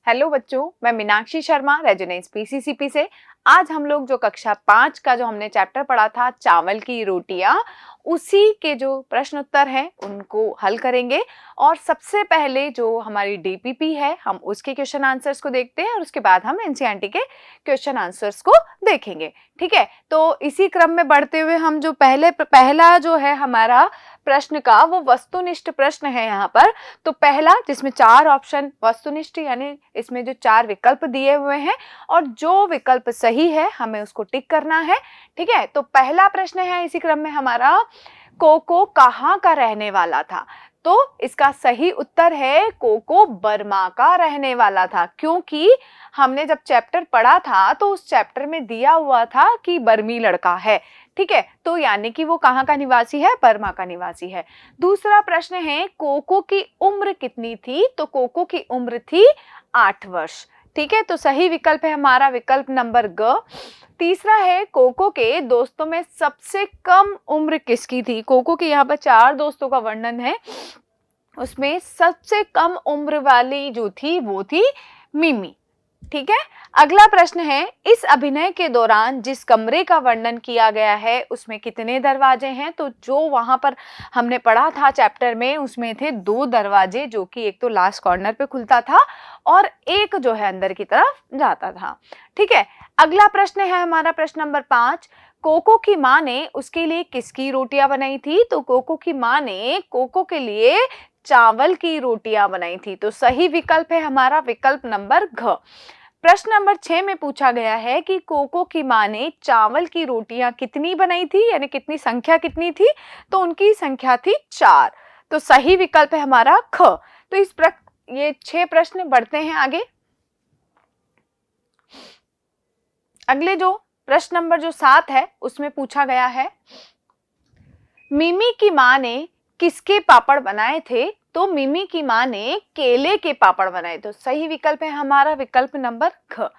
Hello बच्चों, मैं Meenakshi Sharma resonance PCCP से। आज हम लोग जो कक्षा 5 का जो हमने चैप्टर पढ़ा था चावल की रोटियां, उसी के जो प्रश्न उत्तर हैं उनको हल करेंगे। और सबसे पहले जो हमारी डीपीपी है हम उसके क्वेश्चन आंसर्स को देखते हैं और उसके बाद हम एनसीईआरटी के क्वेश्चन आंसर्स को देखेंगे। ठीक है, तो इसी क्रम में बढ़ते हुए हम जो पहला जो है हमारा प्रश्न का वो वस्तुनिष्ठ प्रश्न है यहाँ पर। तो पहला जिसमें 4 ऑप्शन वस्तुनिष्ठ यानी इसमें जो 4 विकल्प दिए हुए हैं और जो विकल्प सही है हमें उसको टिक करना है। ठीक है, तो पहला प्रश्न है इसी क्रम में हमारा, कोको कहाँ का रहने वाला था? तो इसका सही उत्तर है कोको बर्मा का रहने वाला था, क्योंकि हमने जब चैप्टर पढ़ा था तो उस चैप्टर में दिया हुआ था कि बर्मी लड़का है। ठीक है, तो यानी कि वो कहाँ का निवासी है? बर्मा का निवासी है। दूसरा प्रश्न है, कोको की उम्र कितनी थी? तो कोको की उम्र थी 8 वर्ष। ठीक है, तो सही विकल्प है हमारा विकल्प नंबर ग। तीसरा है, कोको के दोस्तों में सबसे कम उम्र किसकी थी? कोको के यहाँ पर 4 दोस्तों का वर्णन है, उसमें सबसे कम उम्र वाली जो थी वो थी मिमी। ठीक है, अगला प्रश्न है, इस अभिनय के दौरान जिस कमरे का वर्णन किया गया है उसमें कितने दरवाजे हैं? तो जो वहां पर हमने पढ़ा था चैप्टर में उसमें थे 2 दरवाजे, जो कि एक तो लास्ट कॉर्नर पे खुलता था और एक जो है अंदर की तरफ जाता था। ठीक है, अगला प्रश्न है हमारा प्रश्न नंबर 5, कोको की माँ ने उसके लिए किसकी रोटियां बनाई थी? तो कोको की माँ ने कोको के लिए चावल की रोटियां बनाई थी। तो सही विकल्प है हमारा विकल्प नंबर घ। प्रश्न नंबर 6 में पूछा गया है कि कोको की माँ ने चावल की रोटियां कितनी बनाई थी, यानी कितनी संख्या कितनी थी? तो उनकी संख्या थी 4। तो सही विकल्प है हमारा ख। तो ये 6 प्रश्न बढ़ते हैं आगे। अगले जो प्रश्न नंबर जो 7 है उसमें पूछा गया है, मिमी की माँ ने किसके पापड़ बनाए थे? तो मिमी की माँ ने केले के पापड़ बनाए। तो सही विकल्प है हमारा विकल्प नंबर ख।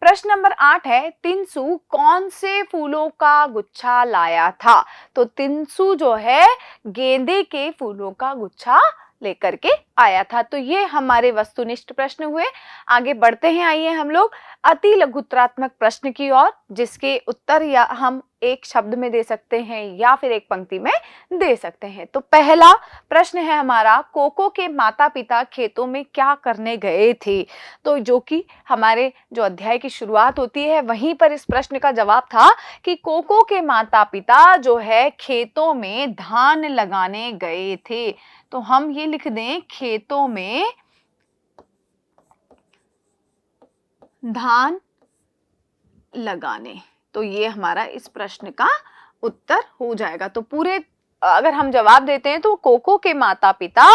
प्रश्न नंबर 8 है, तिनसु कौन से फूलों का गुच्छा लाया था? तो तिनसु जो है गेंदे के फूलों का गुच्छा लेकर के आया था। तो ये हमारे वस्तुनिष्ठ प्रश्न हुए। आगे बढ़ते हैं, आइए हम लोग अति लघुत्रात्मक प्रश्न की ओर, जिसके उत्तर या हम एक शब्द में दे सकते हैं या फिर एक पंक्ति में दे सकते हैं। तो पहला प्रश्न है हमारा, कोको के माता पिता खेतों में क्या करने गए थे? तो जो कि हमारे जो अध्याय की शुरुआत होती है वहीं पर इस प्रश्न का जवाब था कि कोको के माता पिता जो है खेतों में धान लगाने गए थे। तो हम ये लिख दें, खेतों में धान लगाने। तो ये हमारा इस प्रश्न का उत्तर हो जाएगा। तो पूरे अगर हम जवाब देते हैं तो कोको के माता पिता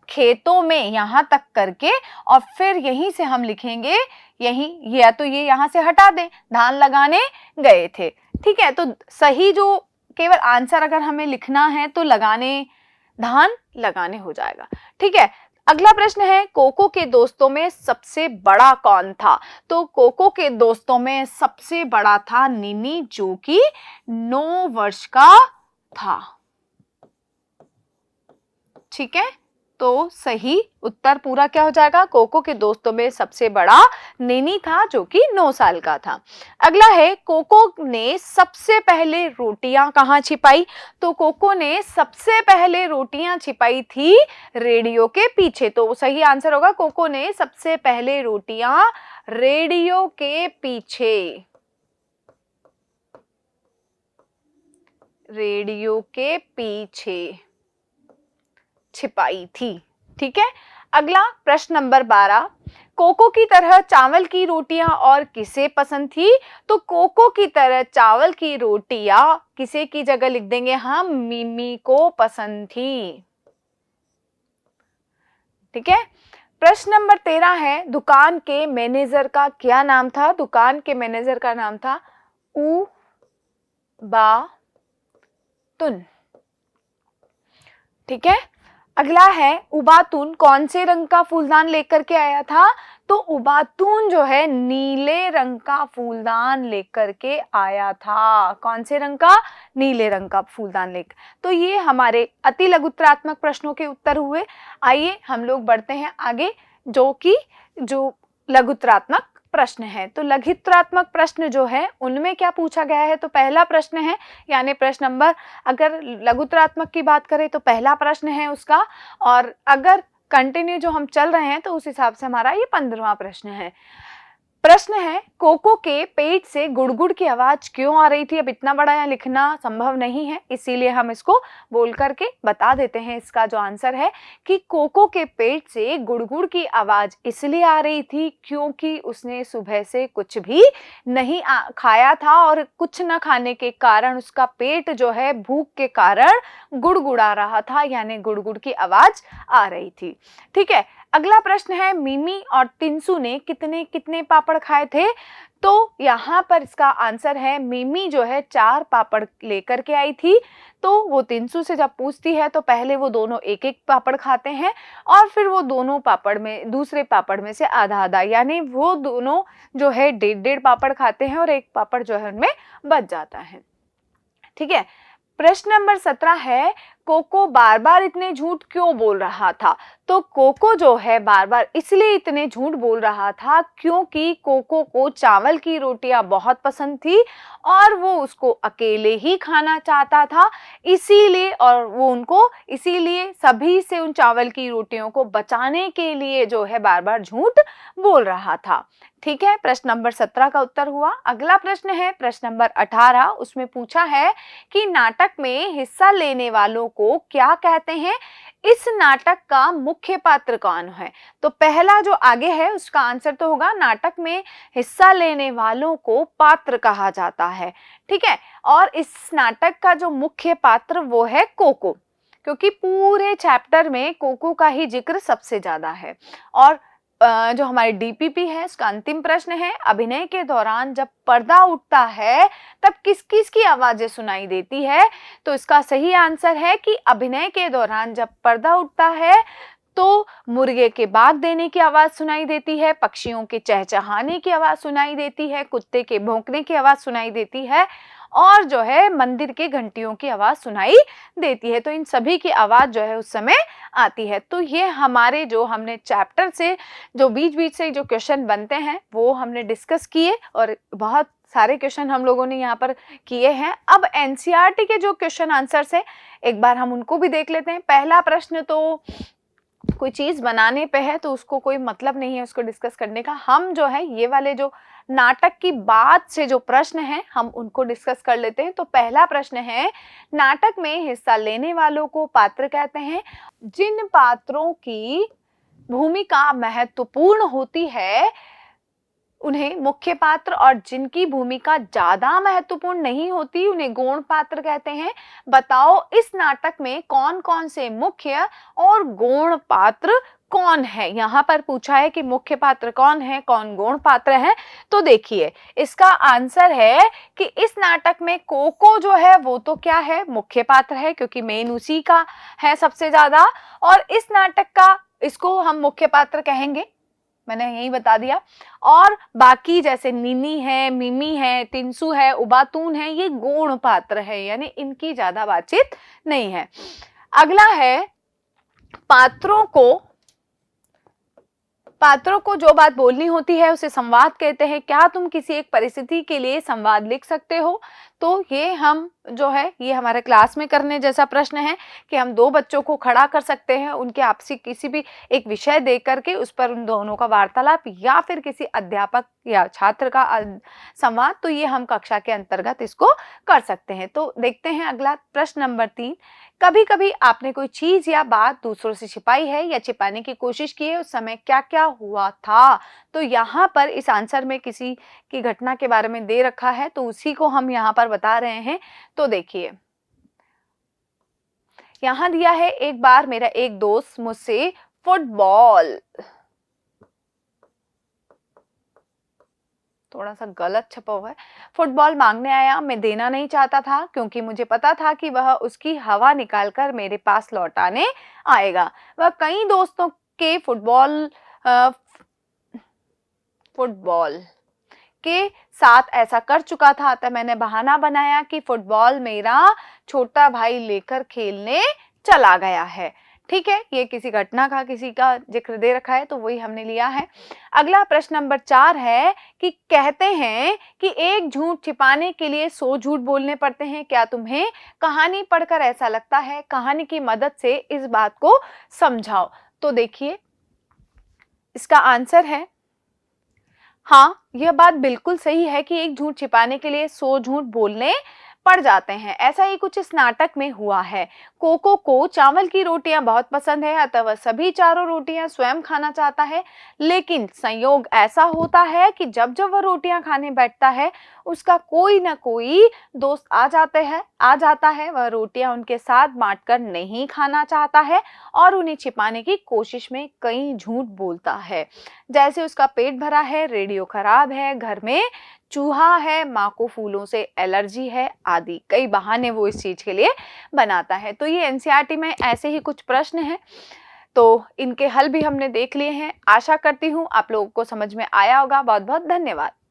खेतों में यहां तक करके और फिर यहीं से हम लिखेंगे, यहीं या तो ये यहां से हटा दें, धान लगाने गए थे। ठीक है, तो सही जो केवल आंसर अगर हमें लिखना है तो लगाने, धान लगाने हो जाएगा। ठीक है, अगला प्रश्न है, कोको के दोस्तों में सबसे बड़ा कौन था? तो कोको के दोस्तों में सबसे बड़ा था निनी, जो कि 9 वर्ष का था। ठीक है, तो सही उत्तर पूरा क्या हो जाएगा? कोको के दोस्तों में सबसे बड़ा निनी था जो कि 9 साल का था। अगला है, कोको ने सबसे पहले रोटियां कहाँ छिपाई? तो कोको ने सबसे पहले रोटियां छिपाई थी रेडियो के पीछे। तो सही आंसर होगा, कोको ने सबसे पहले रोटियां रेडियो के पीछे, रेडियो के पीछे छिपाई थी। ठीक है, अगला प्रश्न नंबर 12, कोको की तरह चावल की रोटियां और किसे पसंद थी? तो कोको की तरह चावल की रोटियां किसे की जगह लिख देंगे हम? मिमी को पसंद थी। ठीक है, प्रश्न नंबर 13 है, दुकान के मैनेजर का क्या नाम था? दुकान के मैनेजर का नाम था उ बा तुन। ठीक है, अगला है, उबातून कौन से रंग का फूलदान लेकर के आया था? तो उबातून जो है नीले रंग का फूलदान लेकर के आया था। कौन से रंग का? नीले रंग का फूलदान लेकर। तो ये हमारे अति लघुत्रात्मक प्रश्नों के उत्तर हुए। आइए हम लोग बढ़ते हैं आगे, जो लघुत्तरात्मक प्रश्न है। तो लघुत्तरात्मक प्रश्न जो है उनमें क्या पूछा गया है, तो पहला प्रश्न है, यानी प्रश्न नंबर, अगर लघुत्तरात्मक की बात करें तो पहला प्रश्न है उसका, और अगर कंटिन्यू जो हम चल रहे हैं तो उस हिसाब से हमारा ये 15वां प्रश्न है। प्रश्न है, कोको के पेट से गुड़गुड़ की आवाज क्यों आ रही थी। अब इतना बड़ा यहाँ लिखना संभव नहीं है, इसीलिए हम इसको बोल करके बता देते हैं। इसका जो आंसर है कि कोको के पेट से गुड़गुड़ की आवाज इसलिए आ रही थी क्योंकि उसने सुबह से कुछ भी नहीं खाया था, और कुछ न खाने के कारण उसका पेट जो है भूख के कारण गुड़गुड़ा रहा था, यानी गुड़गुड़ की आवाज आ रही थी। ठीक है, अगला प्रश्न है, मिमी और टिंसू ने कितने कितने पापड़ खाए थे। तो यहाँ पर इसका आंसर है, मिमी जो है 4 पापड़ लेकर के आई थी, तो वो टिंसू से जब पूछती है तो पहले वो दोनों एक एक पापड़ खाते हैं, और फिर वो दोनों पापड़ में, दूसरे पापड़ में से आधा आधा, यानी वो दोनों जो है 1.5 पापड़ खाते हैं और एक पापड़ जो है उनमें बच जाता है। ठीक है, प्रश्न नंबर 17 है, कोको बार बार इतने झूठ क्यों बोल रहा था। तो कोको जो है बार बार इसलिए इतने झूठ बोल रहा था क्योंकि कोको को चावल की रोटियां बहुत पसंद थी और वो उसको अकेले ही खाना चाहता था, इसीलिए, और वो उनको इसीलिए सभी से उन चावल की रोटियों को बचाने के लिए जो है बार बार झूठ बोल रहा था। ठीक है, प्रश्न नंबर 17 का उत्तर हुआ। अगला प्रश्न है प्रश्न नंबर 18, उसमें पूछा है कि नाटक में हिस्सा लेने वालों को क्या कहते हैं। इस नाटक का मुख्य पात्र कौन है। तो पहला जो आगे है उसका आंसर तो होगा नाटक में हिस्सा लेने वालों को पात्र कहा जाता है। ठीक है, और इस नाटक का जो मुख्य पात्र वो है कोको, क्योंकि पूरे चैप्टर में कोको का ही जिक्र सबसे ज्यादा है। और जो हमारी डीपीपी है उसका अंतिम प्रश्न है, अभिनय के दौरान जब पर्दा उठता है तब किस किस की आवाजें सुनाई देती है। तो इसका सही आंसर है कि अभिनय के दौरान जब पर्दा उठता है तो मुर्गे के बाग देने की आवाज सुनाई देती है, पक्षियों के चहचहाने की आवाज सुनाई देती है, कुत्ते के भौंकने की आवाज सुनाई देती है, और जो है मंदिर के घंटियों की आवाज सुनाई देती है। तो इन सभी की आवाज जो है उस समय आती है। तो ये हमारे जो हमने चैप्टर से जो बीच बीच से जो क्वेश्चन बनते हैं वो हमने डिस्कस किए, और बहुत सारे क्वेश्चन हम लोगों ने यहाँ पर किए हैं। अब एनसीईआरटी के जो क्वेश्चन आंसर्स है एक बार हम उनको भी देख लेते हैं। पहला प्रश्न तो कोई चीज बनाने पे है तो उसको कोई मतलब नहीं है उसको डिस्कस करने का। हम जो है ये वाले जो नाटक की बात से जो प्रश्न है हम उनको डिस्कस कर लेते हैं। तो पहला प्रश्न है, नाटक में हिस्सा लेने वालों को पात्र कहते हैं। जिन पात्रों की भूमिका महत्वपूर्ण होती है उन्हें मुख्य पात्र, और जिनकी भूमिका ज्यादा महत्वपूर्ण नहीं होती उन्हें गौण पात्र कहते हैं। बताओ इस नाटक में कौन कौन से मुख्य और गौण पात्र कौन है। यहाँ पर पूछा है कि मुख्य पात्र कौन है, कौन गौण पात्र है। तो देखिए इसका आंसर है कि इस नाटक में कोको जो है वो तो क्या है, मुख्य पात्र है, क्योंकि मेन उसी का है सबसे ज्यादा, और इस नाटक का इसको हम मुख्य पात्र कहेंगे, मैंने यही बता दिया। और बाकी जैसे नीनी है, मिमी है, टिंसू है, उबातून है, ये गौण पात्र है, यानी इनकी ज्यादा बातचीत नहीं है। अगला है, पात्रों को जो बात बोलनी होती है उसे संवाद कहते हैं। क्या तुम किसी एक परिस्थिति के लिए संवाद लिख सकते हो। तो ये हम जो है ये हमारे क्लास में करने जैसा प्रश्न है कि हम 2 बच्चों को खड़ा कर सकते हैं, उनके आपसी किसी भी एक विषय दे करके उस पर उन दोनों का वार्तालाप, या फिर किसी अध्यापक या छात्र का संवाद। तो ये हम कक्षा के अंतर्गत इसको कर सकते हैं। तो देखते हैं अगला प्रश्न नंबर 3, कभी कभी आपने कोई चीज या बात दूसरों से छिपाई है या छिपाने की कोशिश की है, उस समय क्या क्या हुआ था। तो यहाँ पर इस आंसर में किसी की घटना के बारे में दे रखा है तो उसी को हम यहाँ पर बता रहे हैं। तो देखिए यहाँ दिया है, एक बार मेरा एक दोस्त मुझसे फुटबॉल, थोड़ा सा गलत छपा हुआ है, फुटबॉल मांगने आया। मैं देना नहीं चाहता था क्योंकि मुझे पता था कि वह उसकी हवा निकालकर मेरे पास लौटाने आएगा। वह कई दोस्तों के फुटबॉल के साथ ऐसा कर चुका था, अतः मैंने बहाना बनाया कि फुटबॉल मेरा छोटा भाई लेकर खेलने चला गया है। ठीक है, ये किसी घटना का किसी का जिक्र दे रखा है तो वही हमने लिया है। अगला प्रश्न नंबर 4 है कि कहते हैं कि एक झूठ छिपाने के लिए 100 झूठ बोलने पड़ते हैं। क्या तुम्हें कहानी पढ़कर ऐसा लगता है? कहानी की मदद से इस बात को समझाओ। तो देखिए, इसका आंसर है हाँ, यह बात बिल्कुल सही है कि एक झूठ छिपाने के लिए 100 झूठ बोलने पड़ जाते हैं। ऐसा ही कुछ इस नाटक में हुआ है। कोको को चावल की रोटियां बहुत पसंद है, अतः वह सभी चारों रोटियां स्वयं खाना चाहता है। लेकिन संयोग ऐसा होता है कि जब जब वह रोटियां खाने बैठता है, उसका कोई न कोई दोस्त आ जाता है। वह रोटियां उनके साथ बांटकर नहीं खाना चाहता है और उन्हें छिपाने की कोशिश में कई झूठ बोलता है। जैसे उसका पेट भरा है, रेडियो खराब है, घर में चूहा है, माँ को फूलों से एलर्जी है, आदि कई बहाने वो इस चीज के लिए बनाता है। तो ये एनसीईआरटी में ऐसे ही कुछ प्रश्न हैं, तो इनके हल भी हमने देख लिए हैं। आशा करती हूँ आप लोगों को समझ में आया होगा। बहुत बहुत धन्यवाद।